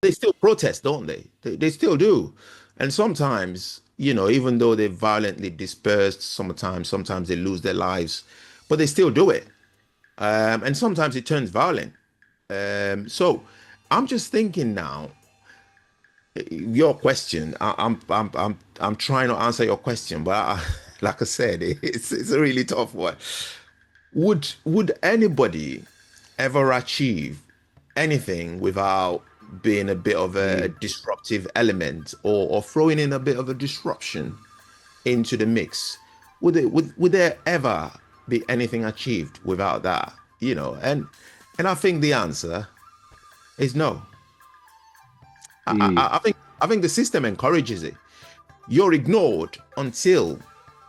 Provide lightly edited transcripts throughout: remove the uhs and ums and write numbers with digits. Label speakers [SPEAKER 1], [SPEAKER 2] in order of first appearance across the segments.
[SPEAKER 1] they still protest, don't they? They still do. And sometimes, even though they're violently dispersed, sometimes they lose their lives, but they still do it. And sometimes it turns violent. So I'm just thinking now, your question, I'm trying to answer your question, but like I said, it's a really tough one. Would anybody ever achieve anything without being a bit of a
[SPEAKER 2] Mm.
[SPEAKER 1] disruptive element, or throwing in a bit of a disruption into the mix? Would there ever be anything achieved without that? And I think the answer is no.
[SPEAKER 2] Mm.
[SPEAKER 1] I think the system encourages it. You're ignored until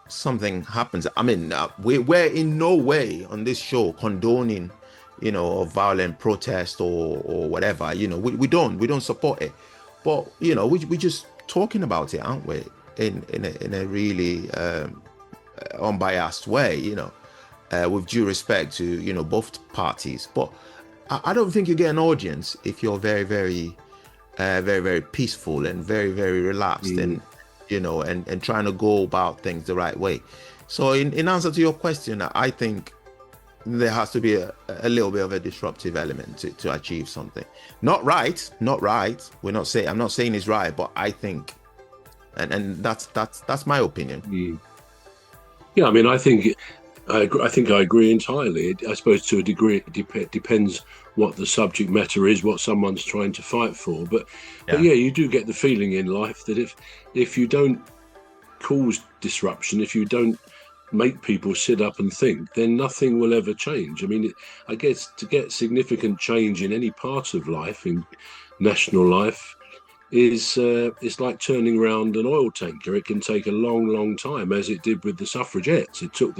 [SPEAKER 1] something happens. I mean, we're in no way on this show condoning, a violent protest or whatever. We don't support it, but we just talking about it, aren't we? In a really unbiased way, with due respect to both parties. But I don't think you get an audience if you're very, very very, very peaceful and very, very relaxed,
[SPEAKER 2] Mm.
[SPEAKER 1] and trying to go about things the right way. So in answer to your question, I think there has to be a little bit of a disruptive element to achieve something. Not right. I'm not saying it's right, but I think, and that's my opinion.
[SPEAKER 2] Mm. Yeah, I mean, I think I agree entirely. I suppose to a degree it depends what the subject matter is, what someone's trying to fight for. But
[SPEAKER 1] Yeah.
[SPEAKER 2] yeah, you do get the feeling in life that if you don't cause disruption, if you don't make people sit up and think, then nothing will ever change. I mean, I guess to get significant change in any part of life, in national life, is like turning around an oil tanker. It can take a long, long time, as it did with the suffragettes. It took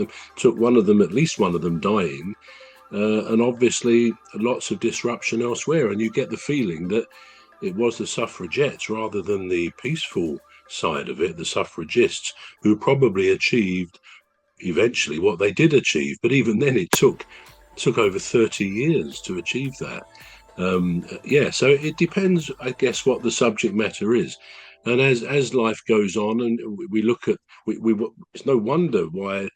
[SPEAKER 2] one of them, at least one of them, dying, and obviously lots of disruption elsewhere. And you get the feeling that it was the suffragettes rather than the peaceful side of it, the suffragists, who probably achieved eventually what they did achieve. But even then, it took over 30 years to achieve that. Yeah, so it depends, I guess, what the subject matter is. And as life goes on, and we look at, it's no wonder why,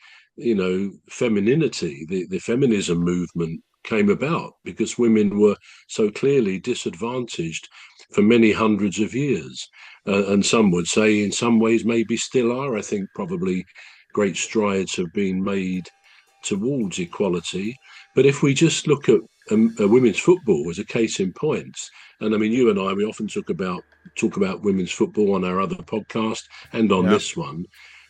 [SPEAKER 2] femininity, the feminism movement came about, because women were so clearly disadvantaged for many hundreds of years. And some would say, in some ways, maybe still are. I think probably great strides have been made towards equality. But if we just look at women's football as a case in point, and I mean, you and I, we often talk about women's football on our other podcast and on
[SPEAKER 1] Yeah.
[SPEAKER 2] this one,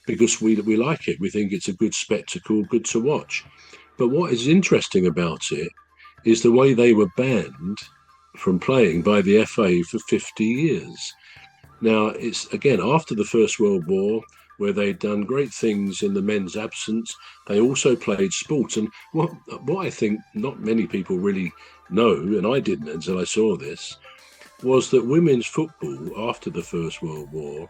[SPEAKER 2] because we like it. We think it's a good spectacle, good to watch. But what is interesting about it is the way they were banned from playing by the FA for 50 years. Now, it's again after the First World War, where they'd done great things in the men's absence. They also played sport. And what I think not many people really know, and I didn't until I saw this, was that women's football after the First World War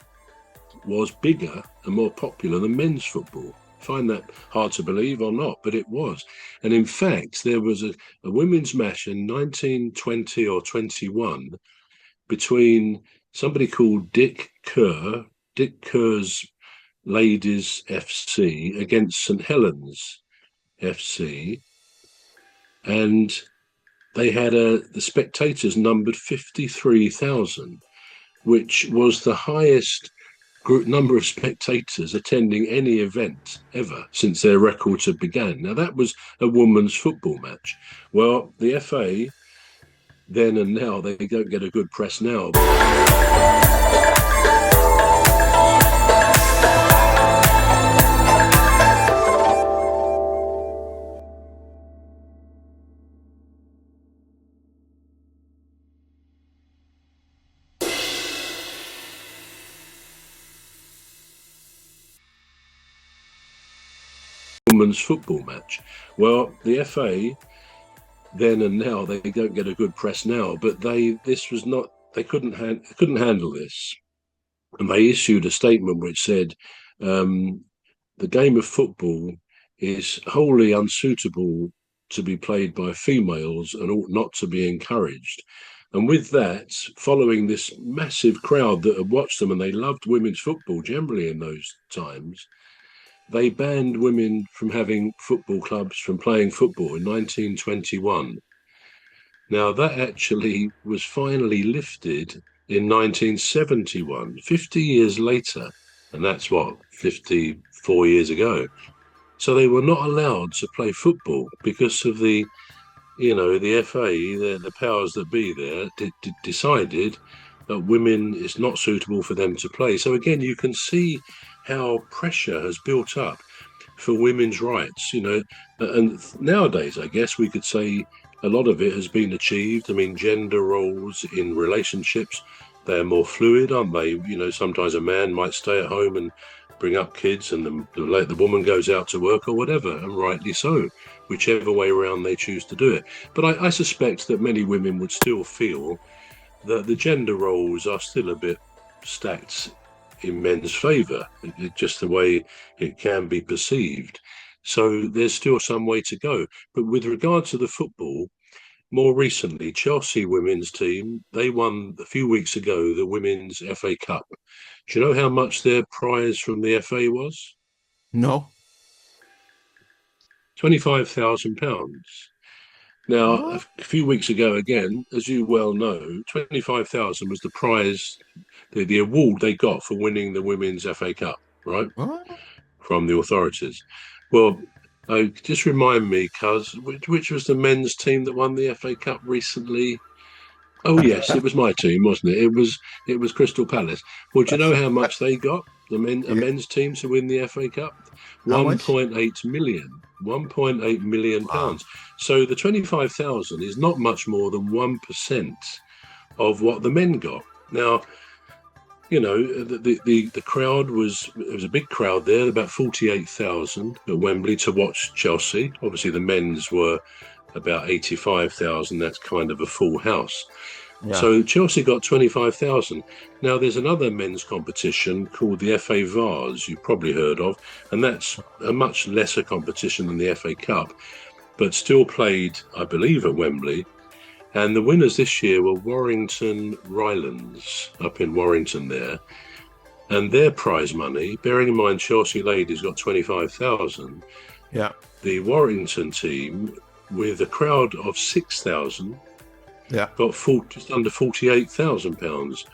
[SPEAKER 2] was bigger and more popular than men's football. Find that hard to believe or not, but it was. And in fact, there was a women's match in 1920 or 21 between somebody called Dick Kerr's Ladies FC against St Helens FC, and they had the spectators numbered 53,000, which was the highest group number of spectators attending any event ever since their records had began. Now that was a women's football match. Well, the FA then and now, they don't get a good press now. Women's football match. Well, the FA then and now, they don't get a good press now, but this was not, they couldn't handle this, and they issued a statement which said the game of football is wholly unsuitable to be played by females and ought not to be encouraged. And with that, following this massive crowd that had watched them and they loved women's football generally in those times, they banned women from having football clubs, from playing football in 1921. Now, that actually was finally lifted in 1971, 50 years later. And that's what, 54 years ago. So they were not allowed to play football because of the FA, the powers that be there, decided that women, it's not suitable for them to play. So again, you can see how pressure has built up for women's rights, and nowadays, I guess we could say a lot of it has been achieved. I mean, gender roles in relationships, they're more fluid, aren't they? Sometimes a man might stay at home and bring up kids and the woman goes out to work or whatever, and rightly so, whichever way around they choose to do it. But I suspect that many women would still feel that the gender roles are still a bit stacked in men's favour, just the way it can be perceived. So there's still some way to go. But with regard to the football, more recently, Chelsea women's team, they won a few weeks ago the Women's FA Cup. Do you know how much their prize from the FA was?
[SPEAKER 1] No.
[SPEAKER 2] £25,000. Now, a few weeks ago, again, as you well know, 25,000 was the prize, the award they got for winning the Women's FA Cup, right? From the authorities. Well, just remind me, cuz, which was the men's team that won the FA Cup recently? Oh yes, it was my team, wasn't it? It was Crystal Palace. Well, do you know how much they got? A men's team to win the FA Cup? 1.8 million. 1.8 million pounds. So the 25,000 is not much more than 1% of what the men got. Now, the crowd it was a big crowd there, about 48,000 at Wembley to watch Chelsea. Obviously, the men's were about 85,000. That's kind of a full house. Yeah. So Chelsea got 25,000. Now there's another men's competition called the FA Vase, you've probably heard of, and that's a much lesser competition than the FA Cup, but still played, I believe, at Wembley. And the winners this year were Warrington Rylands up in Warrington there. And their prize money, bearing in mind Chelsea ladies got 25,000.
[SPEAKER 1] Yeah.
[SPEAKER 2] The Warrington team, with a crowd of 6,000, got just under £48,000.